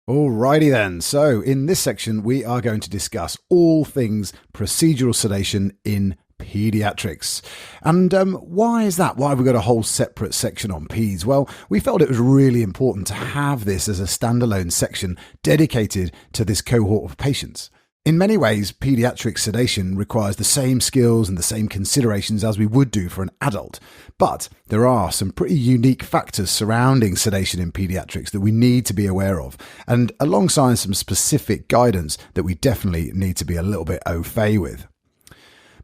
Alrighty then, so in this section we are going to discuss all things procedural sedation in pediatrics. And why is that? Why have we got a whole separate section on peds? Well, we felt it was really important to have this as a standalone section dedicated to this cohort of patients. In many ways, pediatric sedation requires the same skills and the same considerations as we would do for an adult. But there are some pretty unique factors surrounding sedation in pediatrics that we need to be aware of, and alongside some specific guidance that we definitely need to be a little bit au fait with.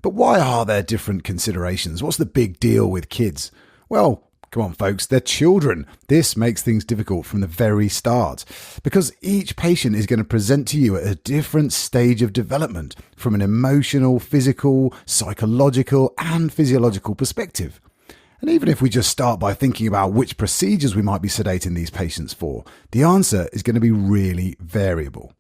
But why are there different considerations? What's the big deal with kids? Well, come on, folks, they're children. This makes things difficult from the very start because each patient is going to present to you at a different stage of development from an emotional, physical, psychological, and physiological perspective. And even if we just start by thinking about which procedures we might be sedating these patients for, the answer is going to be really variable.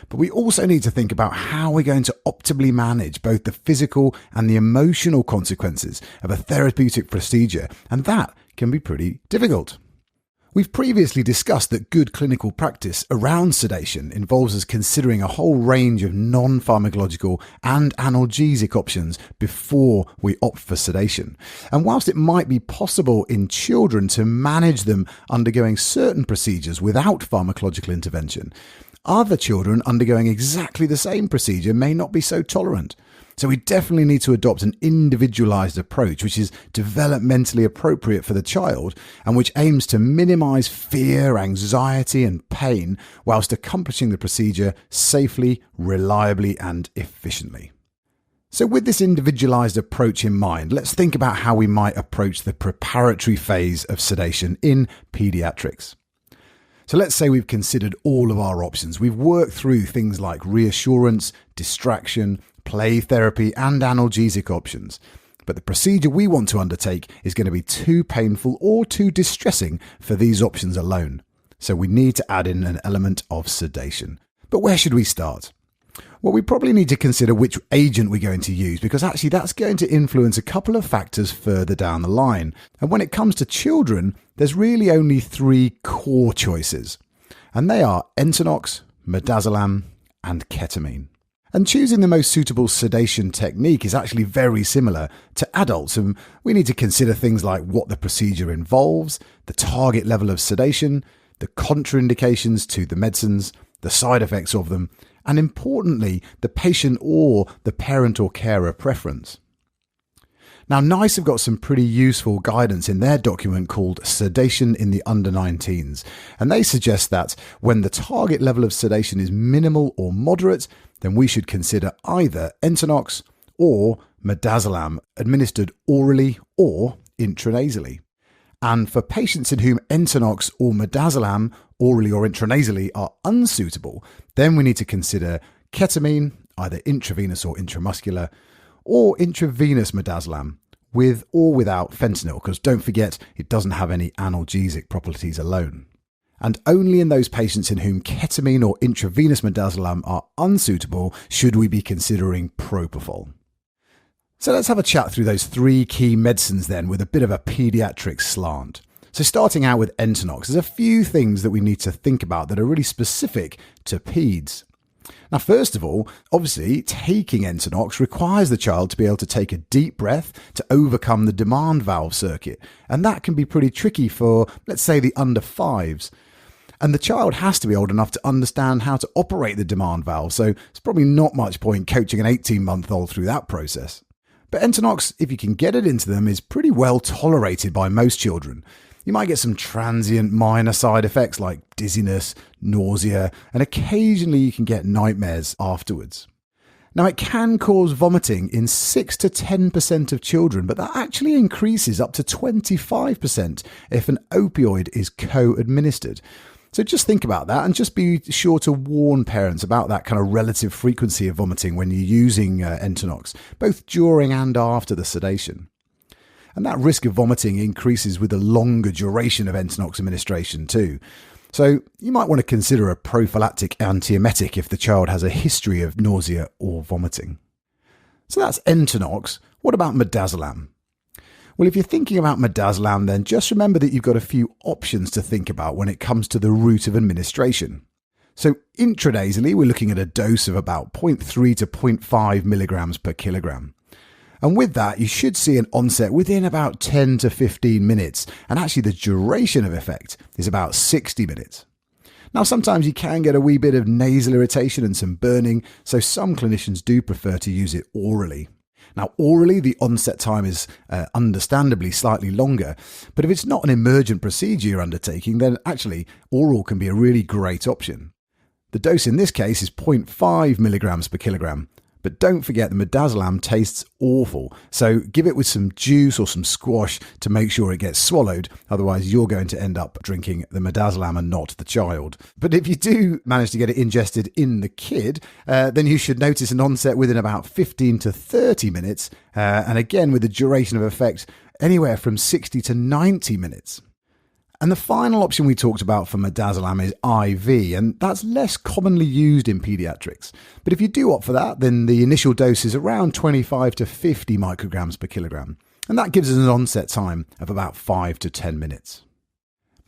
But we also need to think about how we're going to optimally manage both the physical and the emotional consequences of a therapeutic procedure, and that can be pretty difficult. We've previously discussed that good clinical practice around sedation involves us considering a whole range of non-pharmacological and analgesic options before we opt for sedation. And whilst it might be possible in children to manage them undergoing certain procedures without pharmacological intervention, other children undergoing exactly the same procedure may not be so tolerant. So we definitely need to adopt an individualized approach which is developmentally appropriate for the child and which aims to minimize fear, anxiety and pain whilst accomplishing the procedure safely, reliably and efficiently. So with this individualized approach in mind, let's think about how we might approach the preparatory phase of sedation in pediatrics. So let's say we've considered all of our options. We've worked through things like reassurance, distraction, play therapy and analgesic options. But the procedure we want to undertake is going to be too painful or too distressing for these options alone. So we need to add in an element of sedation. But where should we start? Well, we probably need to consider which agent we're going to use because actually that's going to influence a couple of factors further down the line. And when it comes to children, there's really only three core choices. And they are Entonox, midazolam and ketamine. And choosing the most suitable sedation technique is actually very similar to adults, and we need to consider things like what the procedure involves, the target level of sedation, the contraindications to the medicines, the side effects of them, and importantly, the patient or the parent or carer preference. Now, NICE have got some pretty useful guidance in their document called Sedation in the Under-19s, and they suggest that when the target level of sedation is minimal or moderate, then we should consider either Entonox or midazolam administered orally or intranasally. And for patients in whom Entonox or midazolam, orally or intranasally, are unsuitable, then we need to consider ketamine, either intravenous or intramuscular, or intravenous midazolam, with or without fentanyl, because don't forget, it doesn't have any analgesic properties alone. And only in those patients in whom ketamine or intravenous midazolam are unsuitable should we be considering propofol. So let's have a chat through those three key medicines then with a bit of a pediatric slant. So starting out with Entonox, there's a few things that we need to think about that are really specific to peds. Now, first of all, obviously, taking Entonox requires the child to be able to take a deep breath to overcome the demand valve circuit. And that can be pretty tricky for, let's say, the under fives. And the child has to be old enough to understand how to operate the demand valve. So it's probably not much point coaching an 18-month-old through that process. But Entonox, if you can get it into them, is pretty well tolerated by most children. You might get some transient minor side effects like dizziness, nausea, and occasionally you can get nightmares afterwards. Now, it can cause vomiting in 6 to 10% of children, but that actually increases up to 25% if an opioid is co-administered. So just think about that and just be sure to warn parents about that kind of relative frequency of vomiting when you're using Entonox, both during and after the sedation. And that risk of vomiting increases with the longer duration of Entonox administration too. So you might want to consider a prophylactic antiemetic if the child has a history of nausea or vomiting. So that's Entonox. What about midazolam? Well, if you're thinking about midazolam, then just remember that you've got a few options to think about when it comes to the route of administration. So intranasally, we're looking at a dose of about 0.3 to 0.5 milligrams per kilogram. And with that, you should see an onset within about 10 to 15 minutes. And actually, the duration of effect is about 60 minutes. Now, sometimes you can get a wee bit of nasal irritation and some burning, so some clinicians do prefer to use it orally. Now, orally, the onset time is understandably slightly longer, but if it's not an emergent procedure you're undertaking, then actually oral can be a really great option. The dose in this case is 0.5 milligrams per kilogram. But don't forget the midazolam tastes awful, so give it with some juice or some squash to make sure it gets swallowed, otherwise you're going to end up drinking the midazolam and not the child. But if you do manage to get it ingested in the kid, then you should notice an onset within about 15 to 30 minutes, and again with the duration of effect anywhere from 60 to 90 minutes. And the final option we talked about for midazolam is IV, and that's less commonly used in pediatrics. But if you do opt for that, then the initial dose is around 25 to 50 micrograms per kilogram. And that gives us an onset time of about 5 to 10 minutes.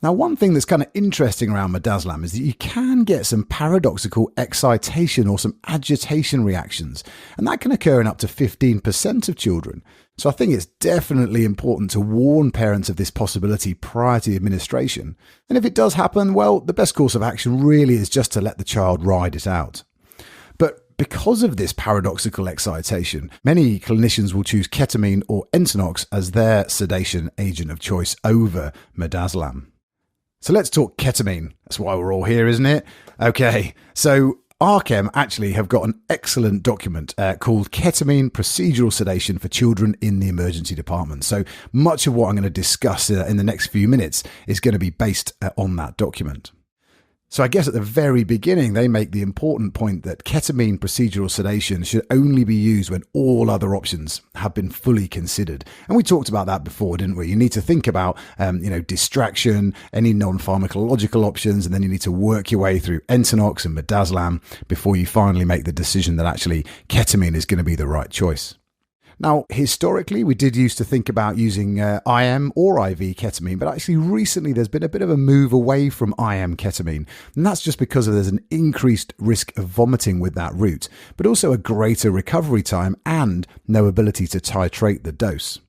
Now, one thing that's kind of interesting around midazolam is that you can get some paradoxical excitation or some agitation reactions, and that can occur in up to 15% of children. So I think it's definitely important to warn parents of this possibility prior to the administration. And if it does happen, well, the best course of action really is just to let the child ride it out. But because of this paradoxical excitation, many clinicians will choose ketamine or Entonox as their sedation agent of choice over midazolam. So let's talk ketamine. That's why we're all here, isn't it? Okay, so RChem actually have got an excellent document called Ketamine Procedural Sedation for Children in the Emergency Department. So much of what I'm going to discuss in the next few minutes is going to be based on that document. So I guess at the very beginning, they make the important point that ketamine procedural sedation should only be used when all other options have been fully considered. And we talked about that before, didn't we? You need to think about, distraction, any non-pharmacological options, and then you need to work your way through Entonox and midazolam before you finally make the decision that actually ketamine is going to be the right choice. Now, historically, we did used to think about using IM or IV ketamine, but actually recently there's been a bit of a move away from IM ketamine. And that's just because there's an increased risk of vomiting with that route, but also a greater recovery time and no ability to titrate the dose.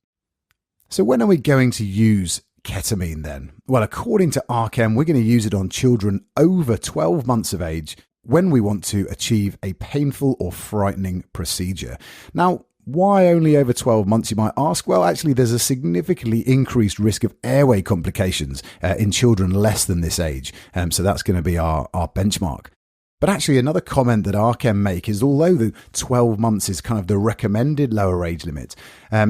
So when are we going to use ketamine then? Well, according to RChem, we're going to use it on children over 12 months of age when we want to achieve a painful or frightening procedure. Now, why only over 12 months, you might ask? Well, actually, there's a significantly increased risk of airway complications in children less than this age. So that's going to be our benchmark. But actually, another comment that RChem make is although the 12 months is kind of the recommended lower age limit,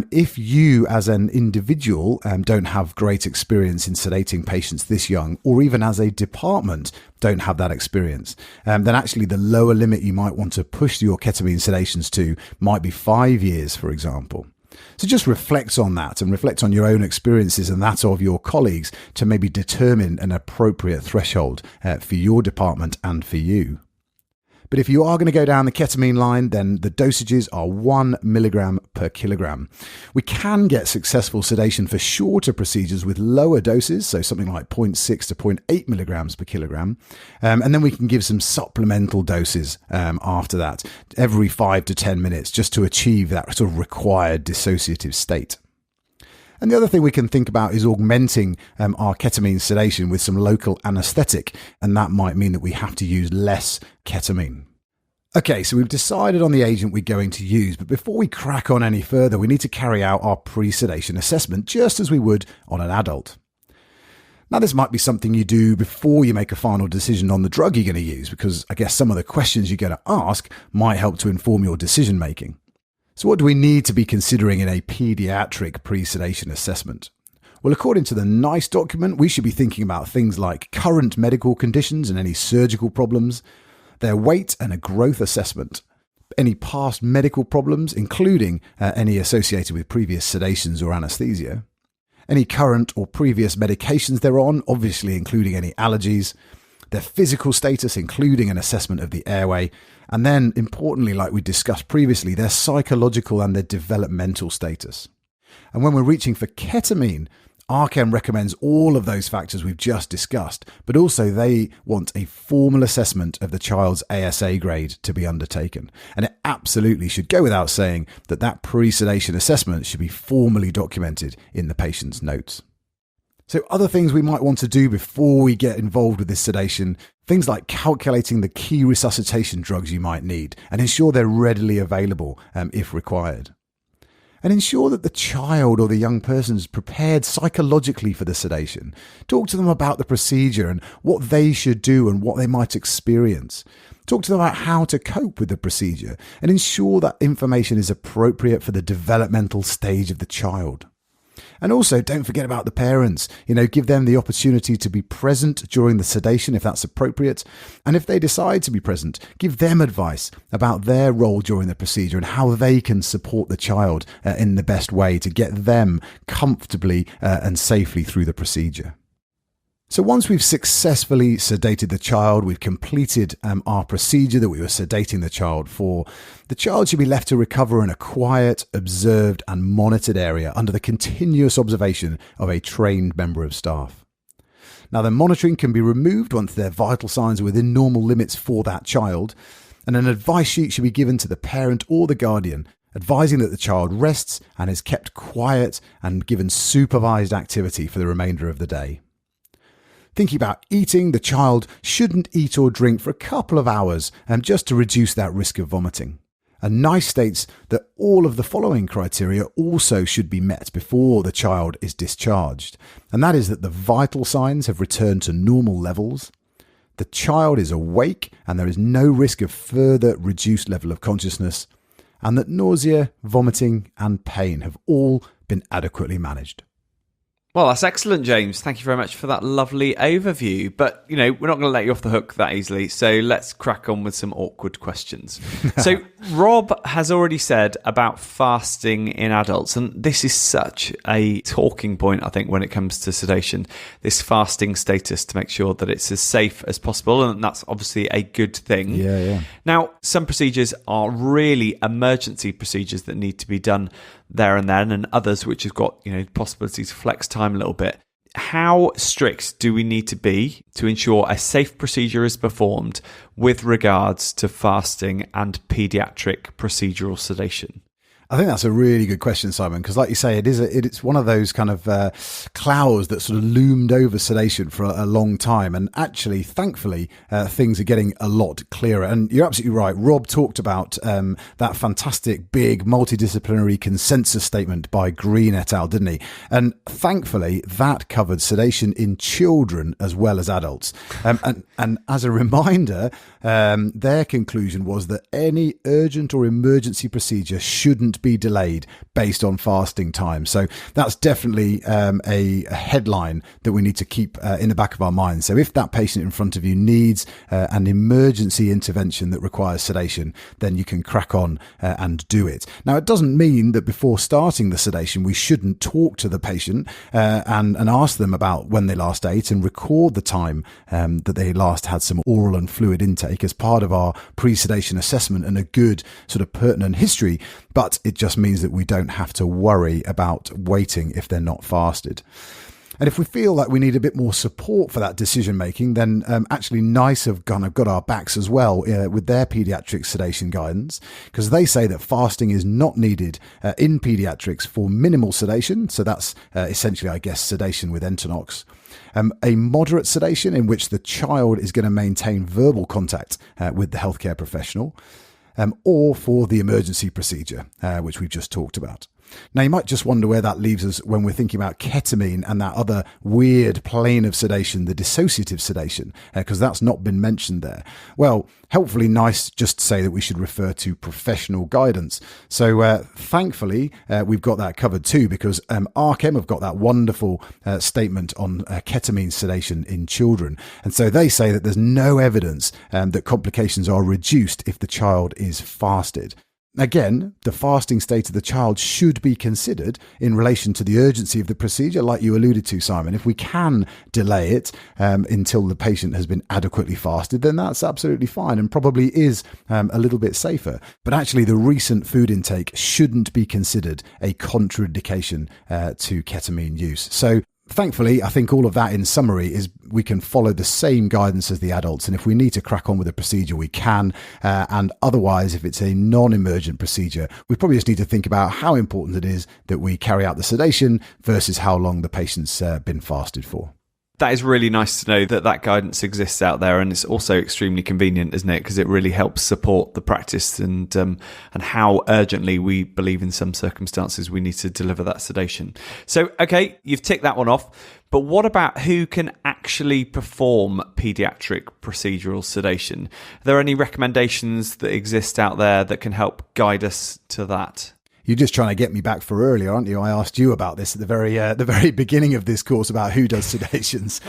if you as an individual don't have great experience in sedating patients this young, or even as a department don't have that experience, then actually the lower limit you might want to push your ketamine sedations to might be 5 years, for example. So just reflect on that and reflect on your own experiences and that of your colleagues to maybe determine an appropriate threshold for your department and for you. But if you are going to go down the ketamine line, then the dosages are 1 milligram per kilogram. We can get successful sedation for shorter procedures with lower doses, so something like 0.6 to 0.8 milligrams per kilogram. And then we can give some supplemental doses after that, every 5 to 10 minutes, just to achieve that sort of required dissociative state. And the other thing we can think about is augmenting our ketamine sedation with some local anesthetic, and that might mean that we have to use less ketamine. Okay, so we've decided on the agent we're going to use, but before we crack on any further, we need to carry out our pre-sedation assessment just as we would on an adult. Now, this might be something you do before you make a final decision on the drug you're going to use, because I guess some of the questions you're going to ask might help to inform your decision making. So what do we need to be considering in a pediatric pre-sedation assessment? Well, according to the NICE document, we should be thinking about things like current medical conditions and any surgical problems, their weight and a growth assessment, any past medical problems, including any associated with previous sedations or anesthesia, any current or previous medications they're on, obviously including any allergies, their physical status, including an assessment of the airway, and then, importantly, like we discussed previously, their psychological and their developmental status. And when we're reaching for ketamine, RChem recommends all of those factors we've just discussed, but also they want a formal assessment of the child's ASA grade to be undertaken. And it absolutely should go without saying that that pre-sedation assessment should be formally documented in the patient's notes. So other things we might want to do before we get involved with this sedation, things like calculating the key resuscitation drugs you might need and ensure they're readily available if required. And ensure that the child or the young person is prepared psychologically for the sedation. Talk to them about the procedure and what they should do and what they might experience. Talk to them about how to cope with the procedure and ensure that information is appropriate for the developmental stage of the child. And also, don't forget about the parents. Give them the opportunity to be present during the sedation if that's appropriate. And if they decide to be present, give them advice about their role during the procedure and how they can support the child in the best way to get them comfortably and safely through the procedure. So once we've successfully sedated the child, we've completed our procedure that we were sedating the child for, the child should be left to recover in a quiet, observed and monitored area under the continuous observation of a trained member of staff. Now, the monitoring can be removed once their vital signs are within normal limits for that child, and an advice sheet should be given to the parent or the guardian, advising that the child rests and is kept quiet and given supervised activity for the remainder of the day. Thinking about eating, the child shouldn't eat or drink for a couple of hours just to reduce that risk of vomiting. And NICE states that all of the following criteria also should be met before the child is discharged. And that is that the vital signs have returned to normal levels, the child is awake and there is no risk of further reduced level of consciousness, and that nausea, vomiting and pain have all been adequately managed. Well, that's excellent, James. Thank you very much for that lovely overview. But, we're not going to let you off the hook that easily. So let's crack on with some awkward questions. So Rob has already said about fasting in adults. And this is such a talking point, I think, when it comes to sedation, this fasting status to make sure that it's as safe as possible. And that's obviously a good thing. Yeah. Now, some procedures are really emergency procedures that need to be done there and then, and others which have got possibility to flex time a little bit. How strict do we need to be to ensure a safe procedure is performed with regards to fasting and paediatric procedural sedation? I think that's a really good question, Simon, because like you say, it's one of those kind of clouds that sort of loomed over sedation for a long time. And actually, thankfully, things are getting a lot clearer. And you're absolutely right. Rob talked about that fantastic, big, multidisciplinary consensus statement by Green et al., didn't he? And thankfully, that covered sedation in children as well as adults. And as a reminder, their conclusion was that any urgent or emergency procedure shouldn't be delayed based on fasting time. So that's definitely a headline that we need to keep in the back of our minds. So if that patient in front of you needs an emergency intervention that requires sedation, then you can crack on and do it. Now, it doesn't mean that before starting the sedation, we shouldn't talk to the patient and ask them about when they last ate and record the time that they last had some oral and fluid intake as part of our pre-sedation assessment and a good sort of pertinent history. But it just means that we don't have to worry about waiting if they're not fasted. And if we feel like we need a bit more support for that decision making, then actually NICE have got our backs as well with their paediatric sedation guidance, because they say that fasting is not needed in paediatrics for minimal sedation. So that's essentially, I guess, sedation with Entonox. A moderate sedation in which the child is going to maintain verbal contact with the healthcare professional. Or for the emergency procedure, which we've just talked about. Now, you might just wonder where that leaves us when we're thinking about ketamine and that other weird plane of sedation, the dissociative sedation, because that's not been mentioned there. Well, helpfully NICE just say that we should refer to professional guidance. So thankfully, we've got that covered too, because RChem have got that wonderful statement on ketamine sedation in children. And so they say that there's no evidence that complications are reduced if the child is fasted. Again, the fasting state of the child should be considered in relation to the urgency of the procedure, like you alluded to, Simon. If we can delay it until the patient has been adequately fasted, then that's absolutely fine and probably is a little bit safer. But actually, the recent food intake shouldn't be considered a contraindication to ketamine use. So Thankfully, I think all of that in summary is we can follow the same guidance as the adults. And if we need to crack on with a procedure, we can. And otherwise, if it's a non-emergent procedure, we probably just need to think about how important it is that we carry out the sedation versus how long the patient's been fasted for. That is really nice to know that that guidance exists out there, and it's also extremely convenient, isn't it? Because it really helps support the practice and how urgently we believe in some circumstances we need to deliver that sedation. So, okay, you've ticked that one off. But what about who can actually perform paediatric procedural sedation? Are there any recommendations that exist out there that can help guide us to that? You're just trying to get me back for earlier, aren't you? I asked you about this at the very beginning of this course about who does sedations.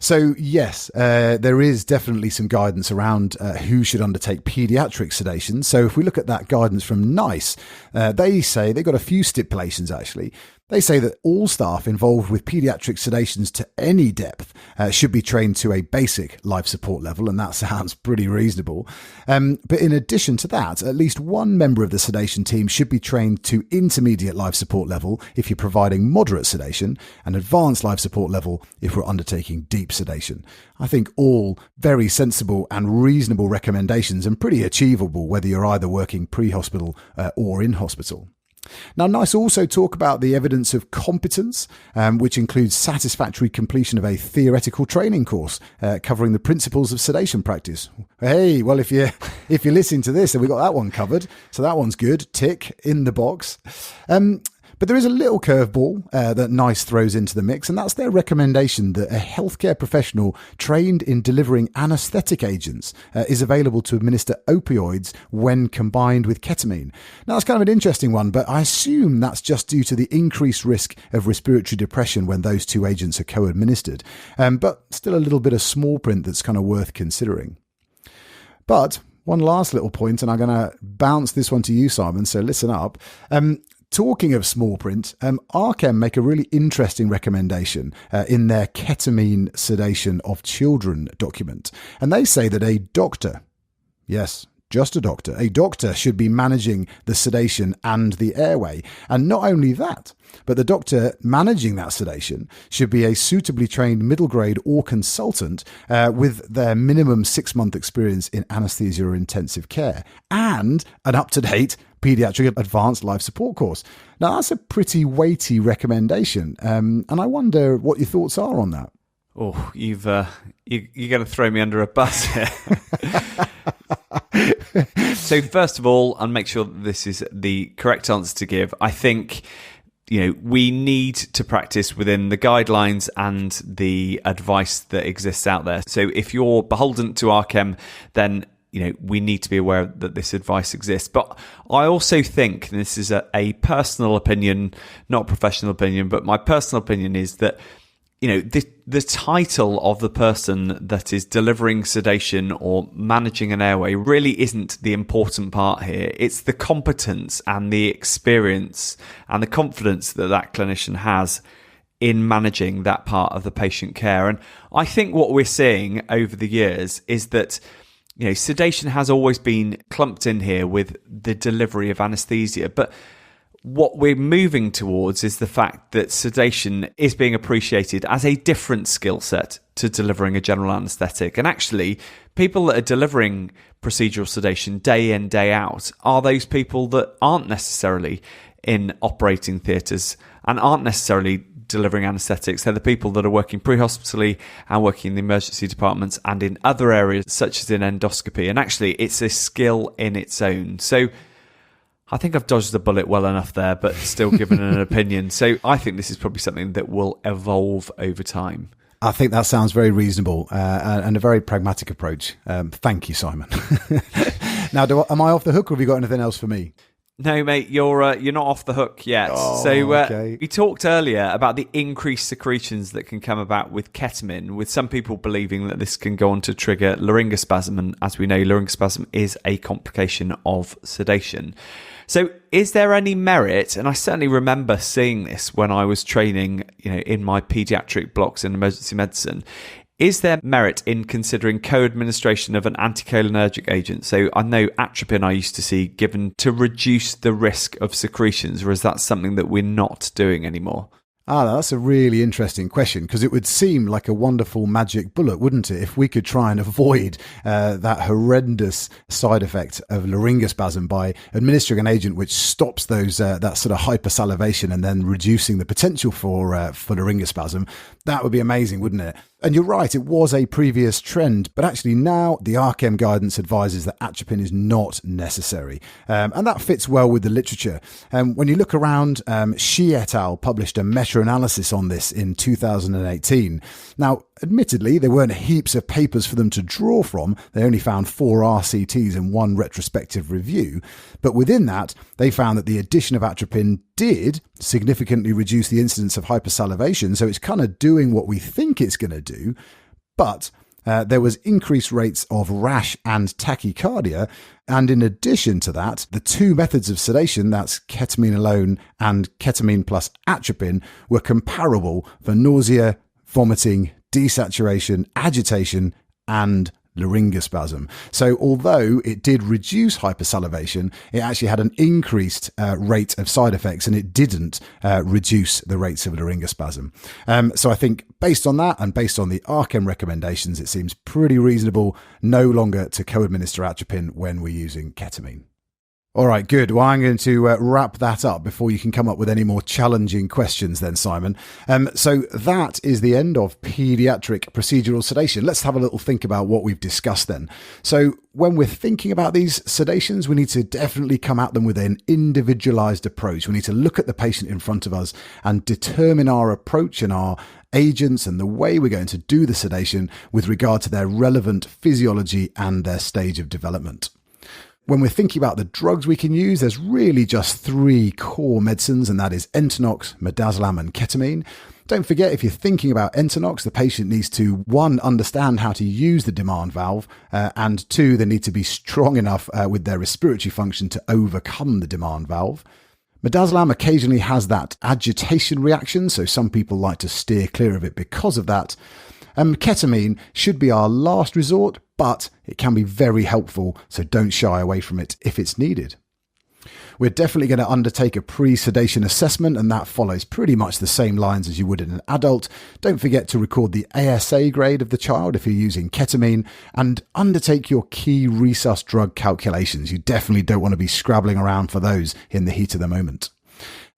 So yes, there is definitely some guidance around who should undertake paediatric sedation. So if we look at that guidance from NICE, they say they've got a few stipulations actually. They say that all staff involved with paediatric sedations to any depth should be trained to a basic life support level, and that sounds pretty reasonable. But in addition to that, at least one member of the sedation team should be trained to intermediate life support level if you're providing moderate sedation, and advanced life support level if we're undertaking deep sedation. I think all very sensible and reasonable recommendations and pretty achievable whether you're either working pre-hospital or in hospital. Now, NICE also talk about the evidence of competence, which includes satisfactory completion of a theoretical training course covering the principles of sedation practice. Hey, well, if you're listening to this, then we got that one covered. So that one's good. Tick in the box. But there is a little curveball that NICE throws into the mix, and that's their recommendation that a healthcare professional trained in delivering anaesthetic agents is available to administer opioids when combined with ketamine. Now, that's kind of an interesting one, but I assume that's just due to the increased risk of respiratory depression when those two agents are co-administered. But still a little bit of small print that's kind of worth considering. But one last little point, and I'm going to bounce this one to you, Simon, so listen up. Talking of small print, ARChem make a really interesting recommendation in their ketamine sedation of children document. And they say that a doctor, yes, just a doctor should be managing the sedation and the airway. And not only that, but the doctor managing that sedation should be a suitably trained middle grade or consultant with their minimum 6-month experience in anaesthesia or intensive care and an up-to-date paediatric advanced life support course. Now, that's a pretty weighty recommendation. And I wonder what your thoughts are on that. Oh, you're going to throw me under a bus here. So first of all, and make sure that this is the correct answer to give, I think we need to practice within the guidelines and the advice that exists out there. So if you're beholden to ARChem, then we need to be aware that this advice exists. But I also think, and this is a personal opinion, not a professional opinion, but my personal opinion is that the title of the person that is delivering sedation or managing an airway really isn't the important part here. It's the competence and the experience and the confidence that that clinician has in managing that part of the patient care. And I think what we're seeing over the years is that sedation has always been clumped in here with the delivery of anaesthesia, but what we're moving towards is the fact that sedation is being appreciated as a different skill set to delivering a general anaesthetic. And actually, people that are delivering procedural sedation day in, day out are those people that aren't necessarily in operating theatres and aren't necessarily delivering anaesthetics. They're the people that are working pre-hospitally and working in the emergency departments and in other areas such as in endoscopy. And actually, it's a skill in its own. So I think I've dodged the bullet well enough there, but still given an opinion. So I think this is probably something that will evolve over time. I think that sounds very reasonable and a very pragmatic approach. Thank you, Simon. Now, am I off the hook or have you got anything else for me? No, mate, you're not off the hook yet. Okay. We talked earlier about the increased secretions that can come about with ketamine, with some people believing that this can go on to trigger laryngospasm. And as we know, laryngospasm is a complication of sedation. So is there any merit, and I certainly remember seeing this when I was training, in my paediatric blocks in emergency medicine, is there merit in considering co-administration of an anticholinergic agent? So I know atropine I used to see given to reduce the risk of secretions, or is that something that we're not doing anymore? That's a really interesting question, because it would seem like a wonderful magic bullet, wouldn't it, if we could try and avoid that horrendous side effect of laryngospasm by administering an agent which stops those that sort of hypersalivation and then reducing the potential for laryngospasm. That would be amazing, wouldn't it? And you're right, it was a previous trend, but actually now the ARChem guidance advises that atropine is not necessary. And that fits well with the literature. When you look around, Shi et al. Published a meta-analysis on this in 2018. Now, admittedly, there weren't heaps of papers for them to draw from. They only found 4 RCTs and 1 retrospective review. But within that, they found that the addition of atropine did significantly reduce the incidence of hypersalivation. So it's kind of doing what we think it's going to do. But there was increased rates of rash and tachycardia. And in addition to that, the 2 methods of sedation, that's ketamine alone and ketamine plus atropine, were comparable for nausea, vomiting, desaturation, agitation, and laryngospasm. So although it did reduce hypersalivation, it actually had an increased rate of side effects, and it didn't reduce the rates of laryngospasm. So I think based on that and based on the ARChem recommendations, it seems pretty reasonable no longer to co-administer atropine when we're using ketamine. All right, good. Well, I'm going to wrap that up before you can come up with any more challenging questions then, Simon. So that is the end of pediatric procedural sedation. Let's have a little think about what we've discussed then. So when we're thinking about these sedations, we need to definitely come at them with an individualized approach. We need to look at the patient in front of us and determine our approach and our agents and the way we're going to do the sedation with regard to their relevant physiology and their stage of development. When we're thinking about the drugs we can use, there's really just 3 core medicines, and that is Entonox, midazolam, and ketamine. Don't forget, if you're thinking about Entonox, the patient needs to, 1, understand how to use the demand valve, and 2, they need to be strong enough with their respiratory function to overcome the demand valve. Midazolam occasionally has that agitation reaction, so some people like to steer clear of it because of that. Ketamine should be our last resort, but it can be very helpful, so don't shy away from it if it's needed. We're definitely going to undertake a pre-sedation assessment, and that follows pretty much the same lines as you would in an adult. Don't forget to record the ASA grade of the child if you're using ketamine, and undertake your key resus drug calculations. You definitely don't want to be scrabbling around for those in the heat of the moment.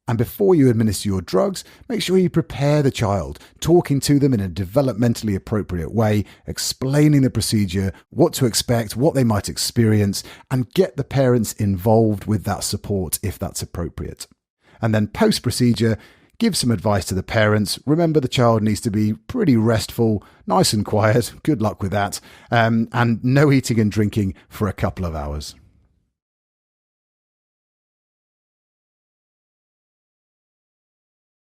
And before you administer your drugs, make sure you prepare the child, talking to them in a developmentally appropriate way, explaining the procedure, what to expect, what they might experience, and get the parents involved with that support if that's appropriate. And then post-procedure, give some advice to the parents. Remember, the child needs to be pretty restful, nice and quiet. Good luck with that. And no eating and drinking for a couple of hours.